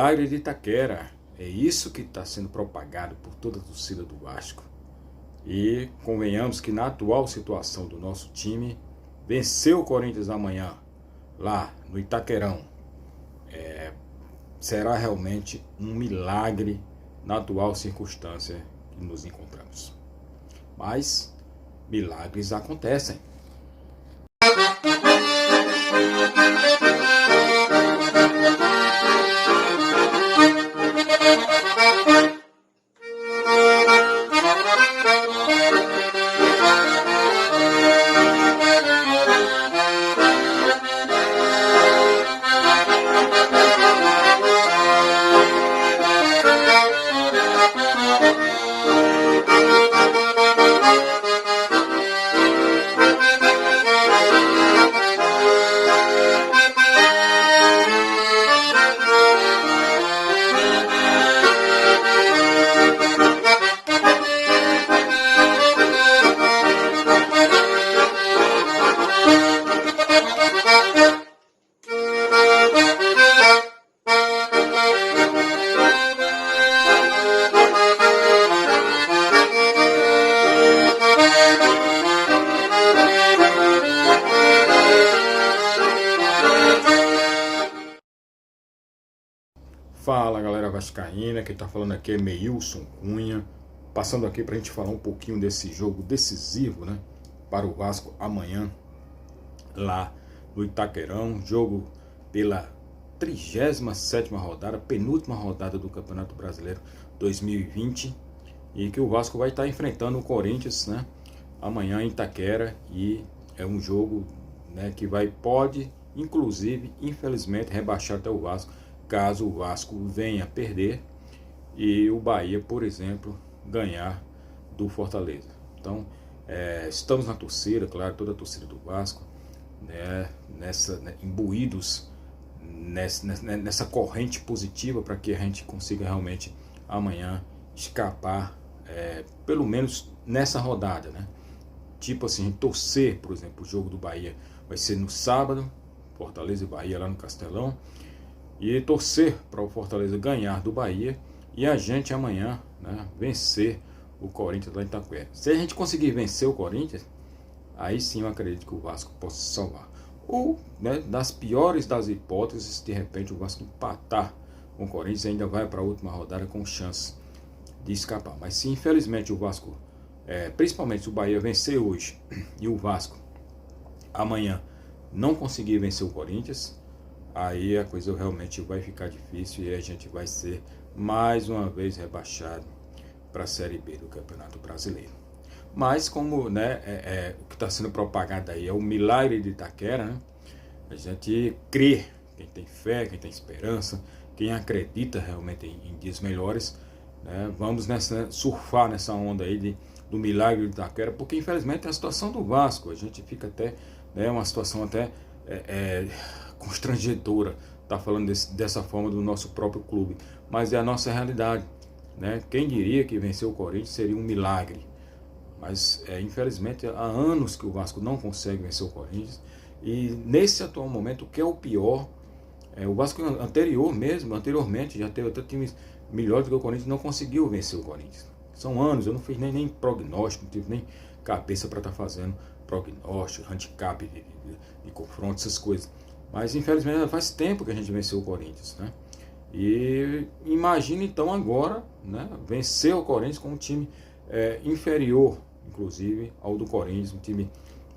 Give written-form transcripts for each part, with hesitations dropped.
milagre de Itaquera. É isso que está sendo propagado por toda a torcida do Vasco. E convenhamos que na atual situação do nosso time, vencer o Corinthians amanhã, lá no Itaquerão, será realmente um milagre na atual circunstância que nos encontramos. Mas milagres acontecem. Fala galera vascaína, quem tá falando aqui é Meilson Cunha, passando aqui pra gente falar um pouquinho desse jogo decisivo, né, para o Vasco amanhã, lá no Itaquerão, jogo pela 37ª rodada, penúltima rodada do Campeonato Brasileiro 2020, e que o Vasco vai estar enfrentando o Corinthians, né, amanhã em Itaquera, e é um jogo, né, que pode, inclusive, infelizmente, rebaixar até o Vasco, caso o Vasco venha a perder e o Bahia, por exemplo, ganhar do Fortaleza. Então, estamos na torcida, claro, toda a torcida do Vasco, né, imbuídos nessa corrente positiva para que a gente consiga realmente amanhã escapar, pelo menos nessa rodada, né? Tipo assim, torcer, por exemplo, o jogo do Bahia vai ser no sábado, Fortaleza e Bahia lá no Castelão, e torcer para o Fortaleza ganhar do Bahia e a gente amanhã, né, vencer o Corinthians lá em Itaquera. Se a gente conseguir vencer o Corinthians, aí sim eu acredito que o Vasco possa se salvar. Ou, né, das piores das hipóteses, de repente o Vasco empatar com o Corinthians e ainda vai para a última rodada com chance de escapar. Mas se infelizmente o Vasco, principalmente se o Bahia vencer hoje e o Vasco amanhã não conseguir vencer o Corinthians, aí a coisa realmente vai ficar difícil e a gente vai ser mais uma vez rebaixado para a Série B do Campeonato Brasileiro. Mas como, né, o que está sendo propagado aí é o milagre de Itaquera, né? A gente crê, quem tem fé, quem tem esperança, quem acredita realmente em dias melhores, né? Vamos surfar nessa onda aí do milagre de Itaquera, porque infelizmente é a situação do Vasco, a gente fica até, né, uma situação até constrangedora, tá falando dessa forma do nosso próprio clube, mas é a nossa realidade, né? Quem diria que vencer o Corinthians seria um milagre, mas infelizmente há anos que o Vasco não consegue vencer o Corinthians, e nesse atual momento o que é o pior, o Vasco anteriormente já teve até times melhores do que o Corinthians, não conseguiu vencer o Corinthians. São anos, eu não fiz nem prognóstico, não tive nem cabeça para estar fazendo prognóstico, handicap de confronto, essas coisas. Mas infelizmente faz tempo que a gente venceu o Corinthians, né? E imagina então agora, né, vencer o Corinthians com um time inferior, inclusive, ao do Corinthians, um time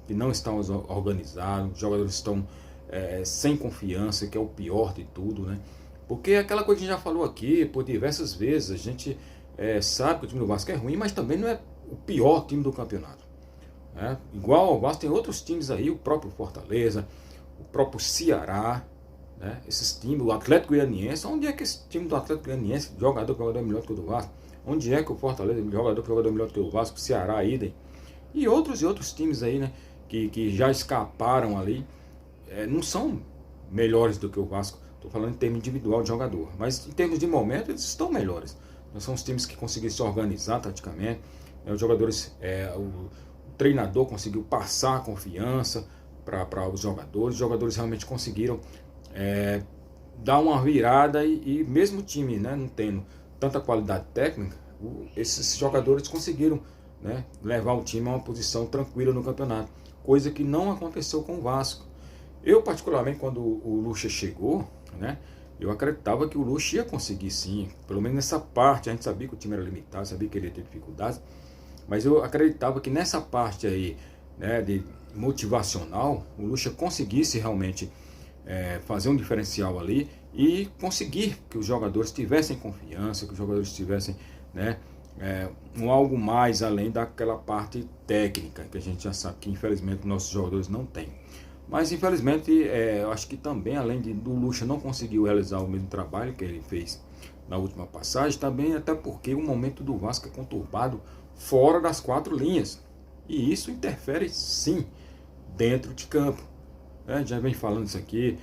que não está organizado, os jogadores estão sem confiança, que é o pior de tudo, né? Porque aquela coisa que a gente já falou aqui por diversas vezes, a gente sabe que o time do Vasco é ruim, mas também não é o pior time do campeonato. Igual ao Vasco tem outros times aí, o próprio Fortaleza, o próprio Ceará, né? Esses times, o Atlético Goianiense, onde é que esse time do Atlético Goianiense, jogador melhor do que o do Vasco? Onde é que o Fortaleza, jogador melhor do que o Vasco, o Ceará, idem? E outros times aí, né, que já escaparam ali, não são melhores do que o Vasco. Estou falando em termos individual de jogador, mas em termos de momento eles estão melhores. Nós somos times que conseguiram se organizar taticamente, os jogadores, o treinador conseguiu passar a confiança para os jogadores realmente conseguiram dar uma virada e mesmo o time, né, não tendo tanta qualidade técnica, esses jogadores conseguiram, né, levar o time a uma posição tranquila no campeonato, coisa que não aconteceu com o Vasco. Eu particularmente, quando o Lucha chegou, né, eu acreditava que o Lucha ia conseguir sim, pelo menos nessa parte. A gente sabia que o time era limitado, sabia que ele ia ter dificuldades, mas eu acreditava que nessa parte aí, né, de motivacional, o Lucha conseguisse realmente fazer um diferencial ali e conseguir que os jogadores tivessem confiança, que os jogadores tivessem, né, algo mais além daquela parte técnica que a gente já sabe que infelizmente nossos jogadores não têm. Mas infelizmente eu acho que também, além do Lucha não conseguiu realizar o mesmo trabalho que ele fez na última passagem, também até porque o momento do Vasco é conturbado fora das 4 linhas, e isso interfere sim dentro de campo. Já vem falando isso aqui,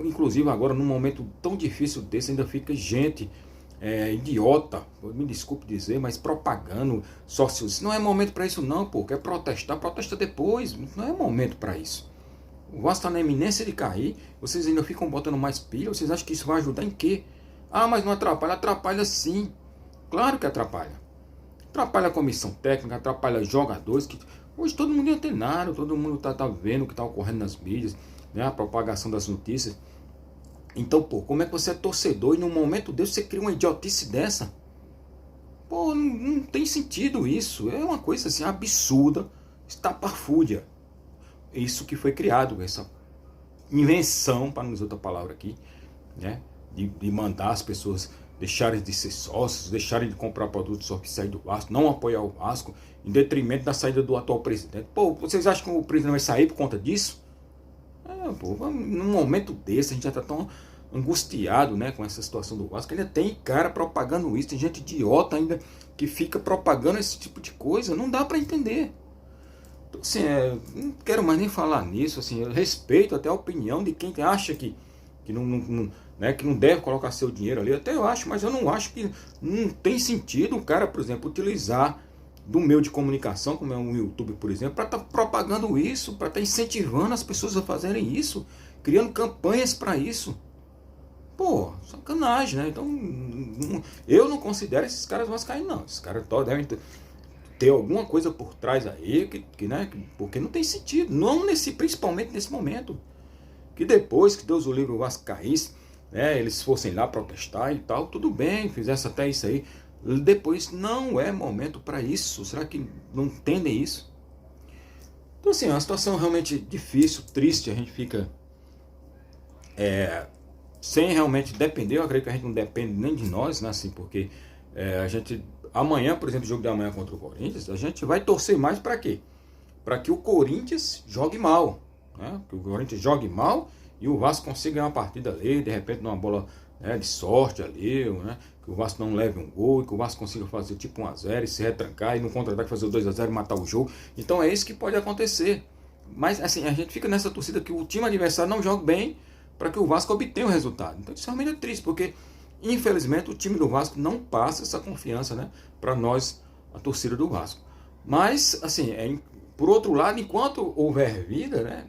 inclusive agora num momento tão difícil desse ainda fica gente idiota, me desculpe dizer, mas propagando sócios. Isso não é momento para isso não, pô. Quer protestar, protesta depois. Não é momento para isso. O Vasco está na iminência de cair, vocês ainda ficam botando mais pilha. Vocês acham que isso vai ajudar em quê? Ah, mas não atrapalha. Atrapalha sim, claro que atrapalha. Atrapalha a comissão técnica, atrapalha jogadores que hoje todo mundo é antenado, todo mundo tá vendo o que está ocorrendo nas mídias, né, a propagação das notícias. Então, pô, como é que você é torcedor e num momento desse você cria uma idiotice dessa? Pô, não tem sentido isso. É uma coisa assim absurda, estapafúrdia. Isso que foi criado, essa invenção, para não usar outra palavra aqui, né, de mandar as pessoas deixarem de ser sócios, deixarem de comprar produtos oficiais do Vasco, não apoiar o Vasco, em detrimento da saída do atual presidente. Pô, vocês acham que o presidente vai sair por conta disso? Pô, num momento desse, a gente já está tão angustiado, né, com essa situação do Vasco. Ainda tem cara propagando isso, tem gente idiota ainda que fica propagando esse tipo de coisa. Não dá para entender. Então, assim, não quero mais nem falar nisso. Assim, eu respeito até a opinião de quem acha que não deve colocar seu dinheiro ali. Até eu acho, mas eu não acho que não tem sentido o cara, por exemplo, utilizar do meio de comunicação, como é um YouTube, por exemplo, para estar propagando isso, para estar incentivando as pessoas a fazerem isso, criando campanhas para isso. Pô, sacanagem, né? Então, eu não considero esses caras vascaínos, não. Esses caras devem ter alguma coisa por trás aí, né? Porque não tem sentido, principalmente nesse momento. Que depois que Deus o livre o Vasco caísse, né, eles fossem lá protestar e tal, tudo bem, fizesse até isso aí. Depois não é momento para isso. Será que não entendem isso? Então assim, é uma situação realmente difícil, triste. A gente fica sem realmente depender. Eu acredito que a gente não depende nem de nós, né, assim, porque a gente amanhã, por exemplo, o jogo de amanhã contra o Corinthians, a gente vai torcer mais para quê? Para que o Corinthians jogue mal, né? Que o Corinthians jogue mal e o Vasco consiga ganhar uma partida ali, de repente numa bola, né, de sorte ali, né? Que o Vasco não leve um gol e que o Vasco consiga fazer tipo 1-0 e se retrancar e no contra-ataque fazer o 2-0 e matar o jogo. Então é isso que pode acontecer. Mas assim, a gente fica nessa torcida que o time adversário não joga bem para que o Vasco obtenha o resultado. Então isso realmente é triste, porque infelizmente o time do Vasco não passa essa confiança, né, para nós, a torcida do Vasco. Mas assim, por outro lado, enquanto houver vida, né,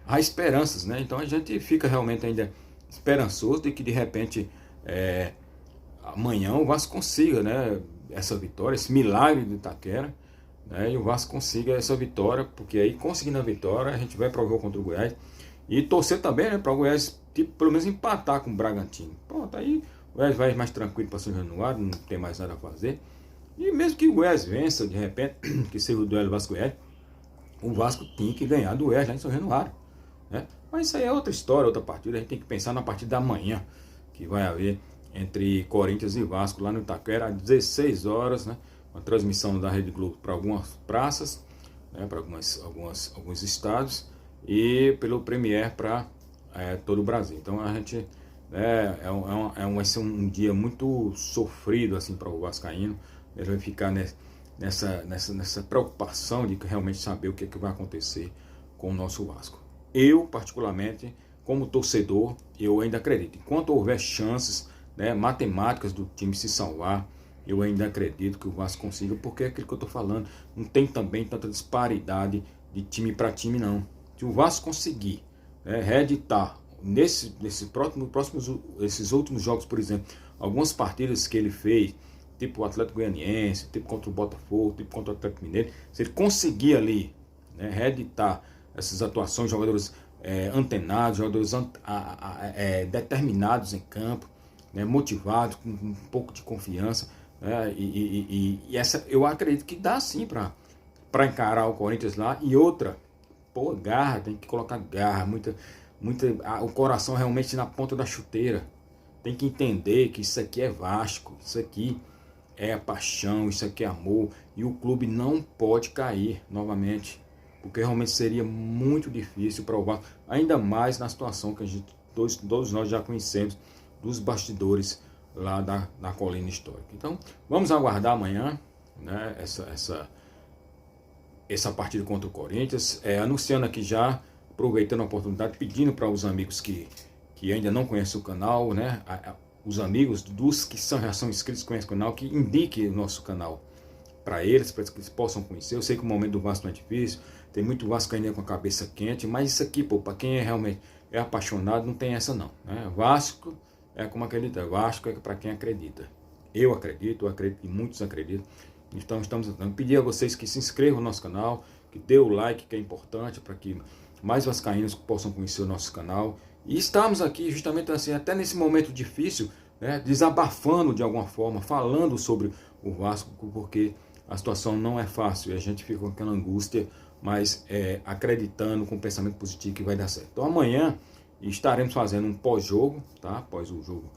há esperanças, né? Então a gente fica realmente ainda esperançoso de que de repente amanhã o Vasco consiga, né, essa vitória, esse milagre do Itaquera, né, e o Vasco consiga essa vitória, porque aí conseguindo a vitória a gente vai para o jogo contra o Goiás e torcer também, né, para o Goiás pelo menos empatar com o Bragantino. Pronto, aí o Goiás vai mais tranquilo para São Januário, não tem mais nada a fazer. E mesmo que o Goiás vença de repente, que seja o duelo Vasco-Goiás, o Vasco tem que ganhar do Goiás lá em São Januário, né? Mas isso aí é outra história, outra partida. A gente tem que pensar na partida da manhã, que vai haver entre Corinthians e Vasco lá no Itaquera, às 16 horas, né? Uma transmissão da Rede Globo para algumas praças, né? Para alguns estados, e pelo Premier para todo o Brasil. Então a gente vai ser um dia muito sofrido assim para o vascaíno. Ele vai ficar nessa preocupação de realmente saber o que vai acontecer com o nosso Vasco. Eu, particularmente, como torcedor, eu ainda acredito. Enquanto houver chances, né, matemáticas do time se salvar, eu ainda acredito que o Vasco consiga, porque é aquilo que eu estou falando, não tem também tanta disparidade de time para time, não. Se o Vasco conseguir, né, reeditar esses últimos jogos, por exemplo, algumas partidas que ele fez, tipo o Atlético Goianiense, tipo contra o Botafogo, tipo contra o Atlético Mineiro, se ele conseguir ali, né, reeditar essas atuações, jogadores antenados, jogadores determinados em campo, né, motivados, com um pouco de confiança, né, e essa eu acredito que dá sim para encarar o Corinthians lá. E outra, pô, garra, tem que colocar garra, o coração realmente na ponta da chuteira. Tem que entender que isso aqui é Vasco, isso aqui é paixão, isso aqui é amor, e o clube não pode cair novamente, porque realmente seria muito difícil para o Vasco, ainda mais na situação que a gente, todos nós já conhecemos dos bastidores lá da Colina Histórica. Então, vamos aguardar amanhã, né, essa partida contra o Corinthians, anunciando aqui já, aproveitando a oportunidade, pedindo para os amigos que ainda não conhecem o canal, né, os amigos dos que já são inscritos, conhecem o canal, que indiquem o nosso canal para eles que eles possam conhecer. Eu sei que o momento do Vasco não é difícil, tem muito vascaíno com a cabeça quente, mas isso aqui, pô, para quem realmente é apaixonado, não tem essa não, né? Vasco é como acredita, Vasco é para quem acredita. Eu acredito que muitos acreditam. Então estamos tentando pedir a vocês que se inscrevam no nosso canal, que dê o like, que é importante para que mais vascaínos possam conhecer o nosso canal. E estamos aqui justamente assim, até nesse momento difícil, né, desabafando de alguma forma, falando sobre o Vasco, porque a situação não é fácil e a gente fica com aquela angústia, mas acreditando com um pensamento positivo que vai dar certo. Então amanhã estaremos fazendo um pós-jogo, tá? Após o jogo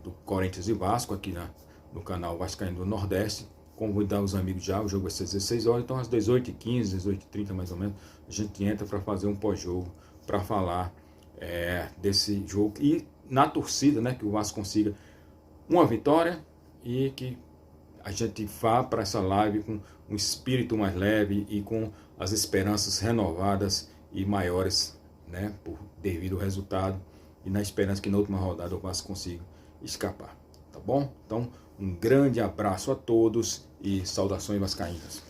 do Corinthians e Vasco aqui no canal Vascaíno do Nordeste. Convidar os amigos já, o jogo vai ser 16 horas, então às 18h15, 18h30 mais ou menos, a gente entra para fazer um pós-jogo, para falar desse jogo e na torcida, né, que o Vasco consiga uma vitória e que a gente vá para essa live com um espírito mais leve e com as esperanças renovadas e maiores, né, devido ao resultado, e na esperança que na última rodada o Vasco consiga escapar, tá bom? Então, um grande abraço a todos e saudações vascaínas.